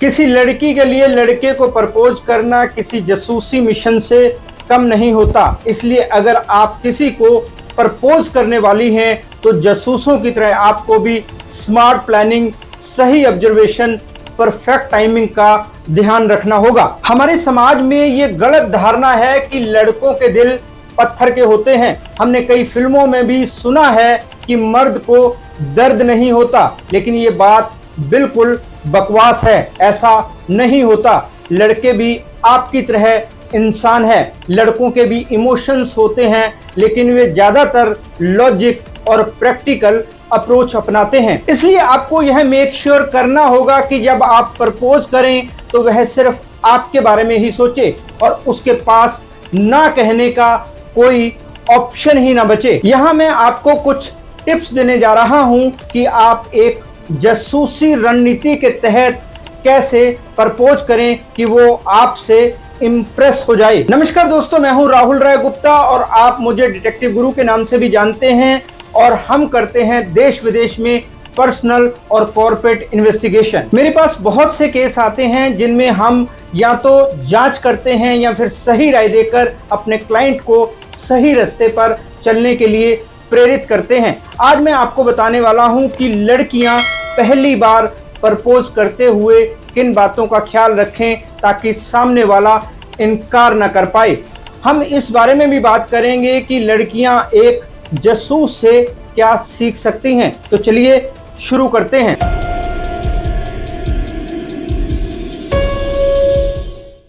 किसी लड़की के लिए लड़के को प्रपोज करना किसी जासूसी मिशन से कम नहीं होता। इसलिए अगर आप किसी को प्रपोज करने वाली हैं तो जासूसों की तरह आपको भी स्मार्ट प्लानिंग, सही ऑब्जर्वेशन, परफेक्ट टाइमिंग का ध्यान रखना होगा। हमारे समाज में ये गलत धारणा है कि लड़कों के दिल पत्थर के होते हैं। हमने कई फिल्मों में भी सुना है कि मर्द को दर्द नहीं होता, लेकिन ये बात बिल्कुल बकवास है। ऐसा नहीं होता। लड़के भी आपकी तरह इंसान है। लड़कों के भी इमोशंस होते हैं, लेकिन वे ज्यादातर लॉजिक और प्रैक्टिकल अप्रोच अपनाते हैं। इसलिए आपको यह मेक श्योर करना होगा कि जब आप प्रपोज करें तो वह सिर्फ आपके बारे में ही सोचे और उसके पास ना कहने का कोई ऑप्शन ही ना बचे। यहाँ मैं आपको कुछ टिप्स देने जा रहा हूँ कि आप एक जासूसी रणनीति के तहत कैसे प्रपोज करें कि वो आपसे इम्प्रेस हो जाए। नमस्कार दोस्तों, मैं हूं राहुल राय गुप्ता और आप मुझे डिटेक्टिव गुरु के नाम से भी जानते हैं और हम करते हैं देश विदेश में पर्सनल और कॉर्पोरेट इन्वेस्टिगेशन। मेरे पास बहुत से केस आते हैं जिनमें हम या तो जांच करते हैं या फिर सही राय देकर अपने क्लाइंट को सही रास्ते पर चलने के लिए प्रेरित करते हैं। आज मैं आपको बताने वाला हूं कि लड़कियां पहली बार प्रपोज करते हुए किन बातों का ख्याल रखें ताकि सामने वाला इनकार न कर पाए। हम इस बारे में भी बात करेंगे कि लड़कियां एक जासूस से क्या सीख सकती हैं। तो चलिए शुरू करते हैं।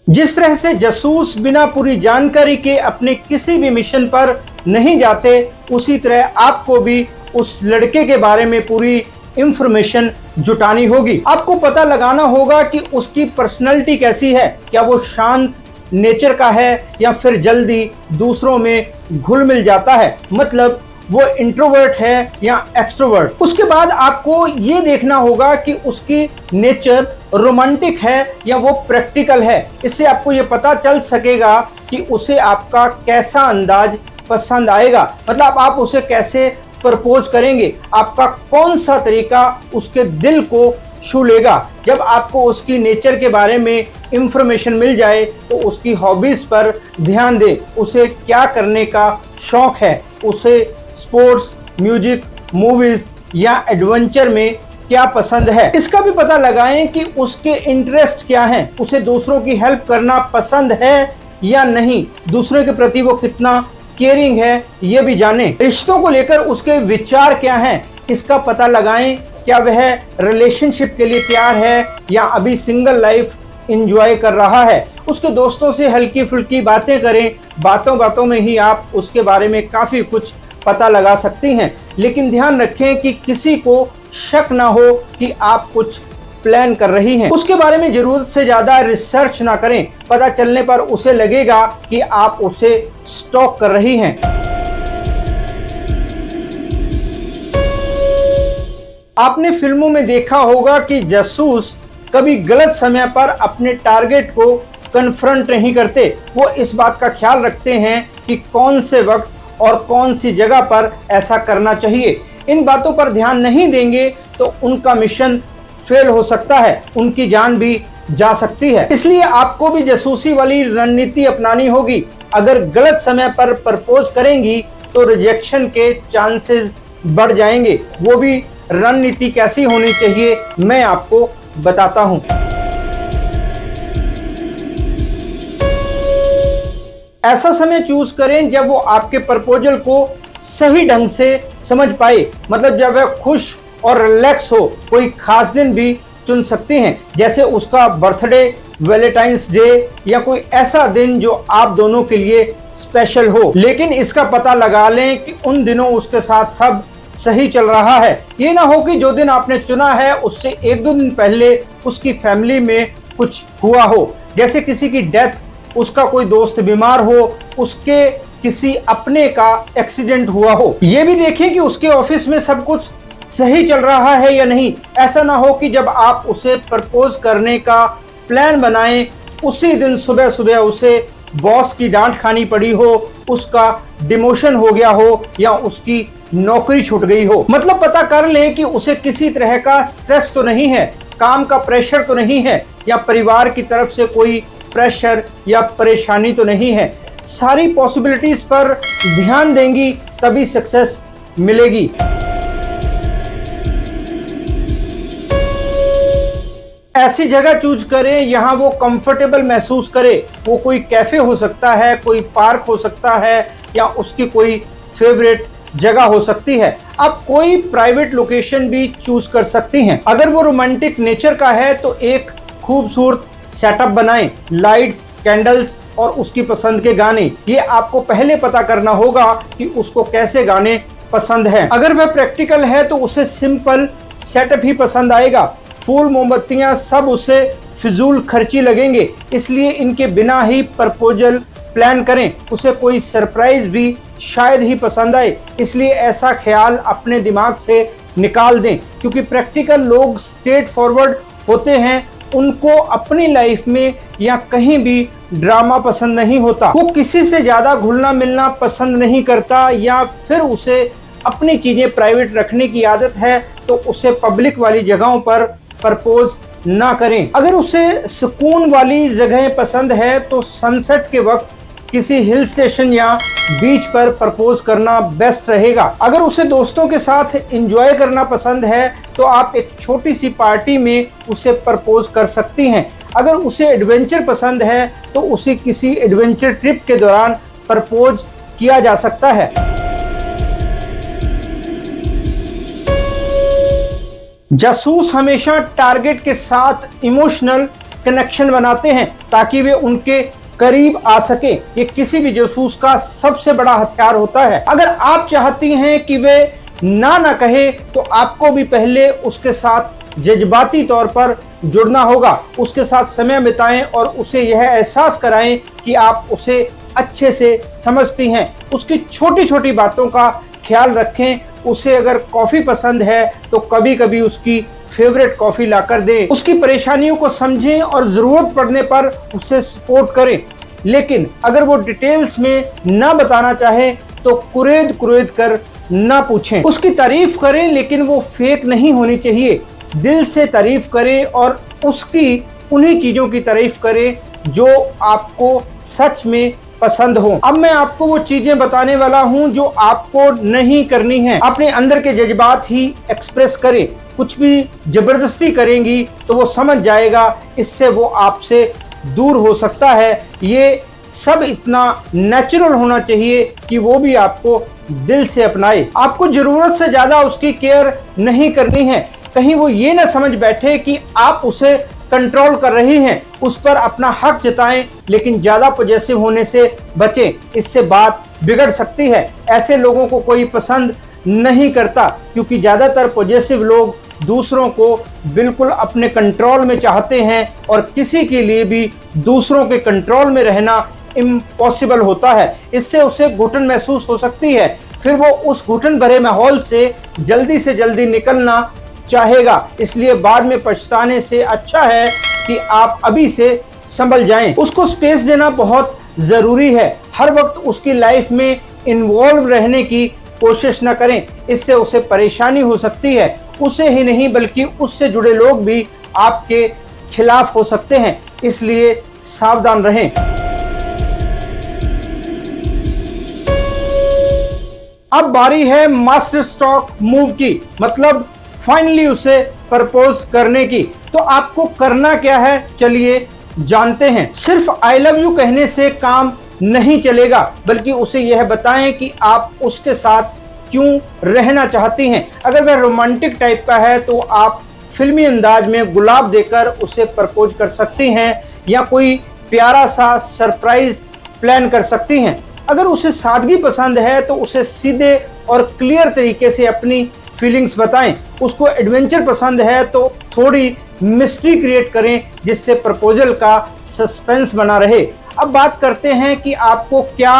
जिस तरह से जासूस बिना पूरी जानकारी के अपने किसी भी मिशन पर नहीं जाते, उसी तरह आपको भी उस लड़के के बारे में पूरी इंफॉर्मेशन जुटानी होगी। आपको पता लगाना होगा कि उसकी पर्सनैलिटी कैसी है। क्या वो शांत नेचर का है या फिर जल्दी दूसरों में घुल मिल जाता है, मतलब वो इंट्रोवर्ट है या एक्सट्रोवर्ट। उसके बाद आपको ये देखना होगा कि उसकी नेचर रोमांटिक है या वो प्रैक्टिकल है। इससे आपको ये पता चल सकेगा कि उसे आपका कैसा अंदाज पसंद आएगा, मतलब आप उसे कैसे प्रपोज करेंगे, आपका कौन सा तरीका उसके दिल को छू लेगा। जब आपको उसकी नेचर के बारे में इंफॉर्मेशन मिल जाए तो उसकी हॉबीज पर ध्यान दें। उसे क्या करने का शौक है, उसे स्पोर्ट्स, म्यूजिक, मूवीज या एडवेंचर में क्या पसंद है, इसका भी पता लगाएं कि उसके इंटरेस्ट क्या हैं। उसे दूसरों की हेल्प करना पसंद है या नहीं, दूसरे के प्रति वो कितना केयरिंग है ये भी जानें। रिश्तों को लेकर उसके विचार क्या हैं, इसका पता लगाएं। क्या वह रिलेशनशिप के लिए तैयार है या अभी सिंगल लाइफ एंजॉय कर रहा है। उसके दोस्तों से हल्की फुल्की बातें करें। बातों बातों में ही आप उसके बारे में काफ़ी कुछ पता लगा सकती हैं, लेकिन ध्यान रखें कि किसी को शक ना हो कि आप कुछ प्लान कर रही हैं। उसके बारे में जरूरत से ज्यादा रिसर्च ना करें। पता चलने पर उसे लगेगा कि आप उसे स्टॉक कर रही हैं। आपने फिल्मों में देखा होगा कि जासूस कभी गलत समय पर अपने टारगेट को कन्फ्रंट नहीं करते। वो इस बात का ख्याल रखते हैं कि कौन से वक्त और कौन सी जगह पर ऐसा करना चाहिए। इन बातों पर ध्यान नहीं देंगे तो उनका मिशन फेल हो सकता है, उनकी जान भी जा सकती है। इसलिए आपको भी जासूसी वाली रणनीति अपनानी होगी। अगर गलत समय पर प्रपोज करेंगी तो रिजेक्शन के चांसेस बढ़ जाएंगे। वो भी रणनीति कैसी होनी चाहिए मैं आपको बताता हूं। ऐसा समय चूज करें जब वो आपके प्रपोजल को सही ढंग से समझ पाए, मतलब जब वह खुश और रिलैक्स हो। कोई खास दिन भी चुन सकते हैं, जैसे उसका बर्थडे, वैलेंटाइंस डे या कोई ऐसा दिन जो आप दोनों के लिए स्पेशल हो। लेकिन इसका पता लगा लें कि उन दिनों उसके साथ सब सही चल रहा है। ये ना हो कि जो दिन आपने चुना है उससे एक दो दिन पहले उसकी फैमिली में कुछ हुआ हो, जैसे किसी की डेथ, उसका कोई दोस्त बीमार हो, उसके किसी अपने का एक्सीडेंट हुआ हो। ये भी देखें कि उसके ऑफिस में सब कुछ सही चल रहा है या नहीं। ऐसा ना हो कि जब आप उसे प्रपोज करने का प्लान बनाएं उसी दिन सुबह सुबह उसे बॉस की डांट खानी पड़ी हो, उसका डिमोशन हो गया हो या उसकी नौकरी छूट गई हो। मतलब पता कर लें कि उसे किसी तरह का स्ट्रेस तो नहीं है, काम का प्रेशर तो नहीं है, या परिवार की तरफ से कोई प्रेशर या परेशानी तो नहीं है। सारी पॉसिबिलिटीज पर ध्यान देंगी तभी सक्सेस मिलेगी। ऐसी जगह चूज करें यहां वो कंफर्टेबल महसूस करे। वो कोई कैफे हो सकता है, कोई पार्क हो सकता है, या उसकी कोई फेवरेट जगह हो सकती है। आप कोई प्राइवेट लोकेशन भी चूज कर सकती हैं। अगर वो रोमांटिक नेचर का है तो एक खूबसूरत सेटअप बनाएं, लाइट्स, कैंडल्स और उसकी पसंद के गाने। ये आपको पहले पता करना होगा कि उसको कैसे गाने पसंद हैं। अगर वह प्रैक्टिकल है तो उसे सिंपल सेटअप ही पसंद आएगा। फूल, मोमबत्तियां सब उसे फिजूल खर्ची लगेंगे, इसलिए इनके बिना ही प्रपोजल प्लान करें। उसे कोई सरप्राइज भी शायद ही पसंद आए, इसलिए ऐसा ख्याल अपने दिमाग से निकाल दें। क्योंकि प्रैक्टिकल लोग स्ट्रेट फॉरवर्ड होते हैं, उनको अपनी लाइफ में या कहीं भी ड्रामा पसंद नहीं होता। वो किसी से ज्यादा घुलना मिलना पसंद नहीं करता, या फिर उसे अपनी चीजें प्राइवेट रखने की आदत है, तो उसे पब्लिक वाली जगहों पर प्रपोज ना करें। अगर उसे सुकून वाली जगह पसंद है तो सनसेट के वक्त किसी हिल स्टेशन या बीच पर प्रपोज करना बेस्ट रहेगा। अगर उसे दोस्तों के साथ एंजॉय करना पसंद है तो आप एक छोटी सी पार्टी में उसे प्रपोज कर सकती हैं। अगर उसे एडवेंचर पसंद है तो उसे किसी एडवेंचर ट्रिप के दौरान प्रपोज किया जा सकता है। जासूस हमेशा टारगेट के साथ इमोशनल कनेक्शन बनाते हैं ताकि वे उनके करीब आ सके। ये किसी भी जासूस का सबसे बड़ा हथियार होता है। अगर आप चाहती हैं कि वे ना कहे तो आपको भी पहले उसके साथ जज्बाती तौर पर जुड़ना होगा। उसके साथ समय बिताएं और उसे यह एहसास कराएं कि आप उसे अच्छे से समझती हैं। उसकी छोटी छोटी बातों का ख्याल रखें। उसे अगर कॉफ़ी पसंद है तो कभी कभी उसकी फेवरेट कॉफ़ी लाकर दें। उसकी परेशानियों को समझें और ज़रूरत पड़ने पर उसे सपोर्ट करें। लेकिन अगर वो डिटेल्स में ना बताना चाहे तो कुरेद कर ना पूछें। उसकी तारीफ करें लेकिन वो फेक नहीं होनी चाहिए। दिल से तारीफ करें और उसकी उन्हीं चीज़ों की तारीफ करें जो आपको सच में पसंद हो। अब मैं आपको वो चीजें बताने वाला हूं जो आपको नहीं करनी है। अपने अंदर के जज्बात ही एक्सप्रेस करें। कुछ भी जबरदस्ती करेंगी तो वो समझ जाएगा, इससे वो आपसे दूर हो सकता है। ये सब इतना नेचुरल होना चाहिए कि वो भी आपको दिल से अपनाए। आपको जरूरत से ज्यादा उसकी केयर नहीं करनी है। कहीं वो ये ना समझ बैठे कि आप उसे कंट्रोल कर रही हैं। उस पर अपना हक जताएं लेकिन ज्यादा पॉजेसिव होने से बचें, इससे बात बिगड़ सकती है। ऐसे लोगों को कोई पसंद नहीं करता क्योंकि ज्यादातर पॉजेसिव लोग दूसरों को बिल्कुल अपने कंट्रोल में चाहते हैं और किसी के लिए भी दूसरों के कंट्रोल में रहना इम्पॉसिबल होता है। इससे उसे घुटन महसूस हो सकती है, फिर वो उस घुटन भरे माहौल से जल्दी निकलना चाहेगा। इसलिए बाद में पछताने से अच्छा है कि आप अभी से संभल जाएं। उसको स्पेस देना बहुत ज़रूरी है। हर वक्त उसकी लाइफ में इन्वॉल्व रहने की कोशिश न करें, इससे उसे परेशानी हो सकती है। उसे ही नहीं बल्कि उससे जुड़े लोग भी आपके खिलाफ हो सकते हैं, इसलिए सावधान रहें। अब बारी है मास्टर स्ट्रोक मूव की, मतलब फाइनली उसे प्रपोज करने की। तो आपको करना क्या है, चलिए जानते हैं। सिर्फ आई लव यू कहने से काम नहीं चलेगा, बल्कि उसे यह बताएं कि आप उसके साथ क्यों रहना चाहती हैं। अगर वह रोमांटिक टाइप का है तो आप फिल्मी अंदाज में गुलाब देकर उसे प्रपोज कर सकती हैं या कोई प्यारा सा सरप्राइज प्लान कर सकती हैं। अगर उसे सादगी पसंद है तो उसे सीधे और क्लियर तरीके से अपनी फीलिंग्स बताएं। उसको एडवेंचर पसंद है तो थोड़ी मिस्ट्री क्रिएट करें जिससे प्रपोजल का सस्पेंस बना रहे। अब बात करते हैं कि आपको क्या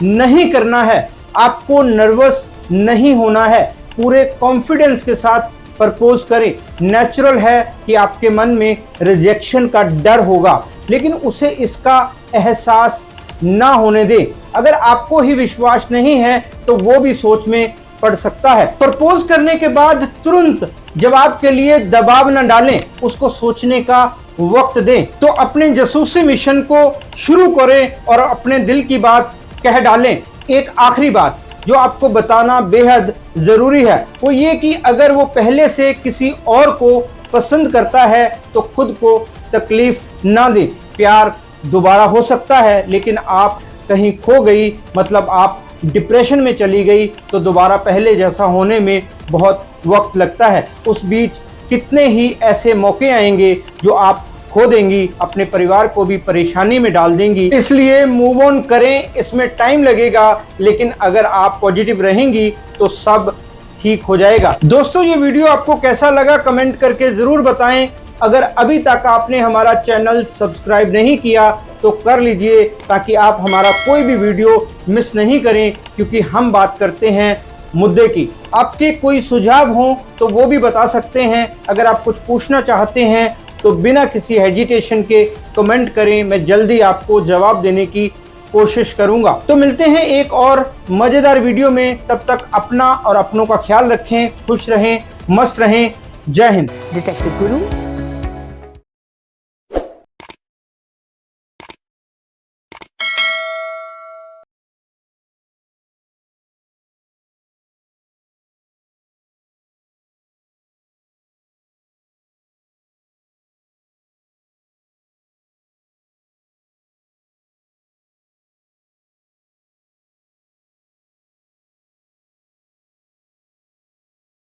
नहीं करना है। आपको नर्वस नहीं होना है, पूरे कॉन्फिडेंस के साथ प्रपोज करें। नेचुरल है कि आपके मन में रिजेक्शन का डर होगा, लेकिन उसे इसका एहसास ना होने दें। अगर आपको ही विश्वास नहीं है तो वो भी सोच में पड़ सकता है। प्रपोज करने के बाद तुरंत जवाब के लिए दबाव न डालें, उसको सोचने का वक्त दें। तो अपने जासूसी मिशन को शुरू करें और अपने दिल की बात कह डालें। एक आखिरी बात जो आपको बताना बेहद जरूरी है वो ये कि अगर वो पहले से किसी और को पसंद करता है तो खुद को तकलीफ ना दें। प्यार दोबारा हो सकता है, लेकिन आप कहीं खो गई, मतलब आप डिप्रेशन में चली गई, तो दोबारा पहले जैसा होने में बहुत वक्त लगता है। उस बीच कितने ही ऐसे मौके आएंगे जो आप खो देंगी, अपने परिवार को भी परेशानी में डाल देंगी। इसलिए मूव ऑन करें, इसमें टाइम लगेगा, लेकिन अगर आप पॉजिटिव रहेंगी तो सब ठीक हो जाएगा। दोस्तों, ये वीडियो आपको कैसा लगा कमेंट करके जरूर बताएं। अगर अभी तक आपने हमारा चैनल सब्सक्राइब नहीं किया तो कर लीजिए, ताकि आप हमारा कोई भी वीडियो मिस नहीं करें, क्योंकि हम बात करते हैं मुद्दे की। आपके कोई सुझाव हो तो वो भी बता सकते हैं। अगर आप कुछ पूछना चाहते हैं तो बिना किसी हेजिटेशन के कमेंट करें, मैं जल्दी आपको जवाब देने की कोशिश करूंगा। तो मिलते हैं एक और मजेदार वीडियो में, तब तक अपना और अपनों का ख्याल रखें, खुश रहें, मस्त रहें। जय हिंद। डिटेक्टिव गुरु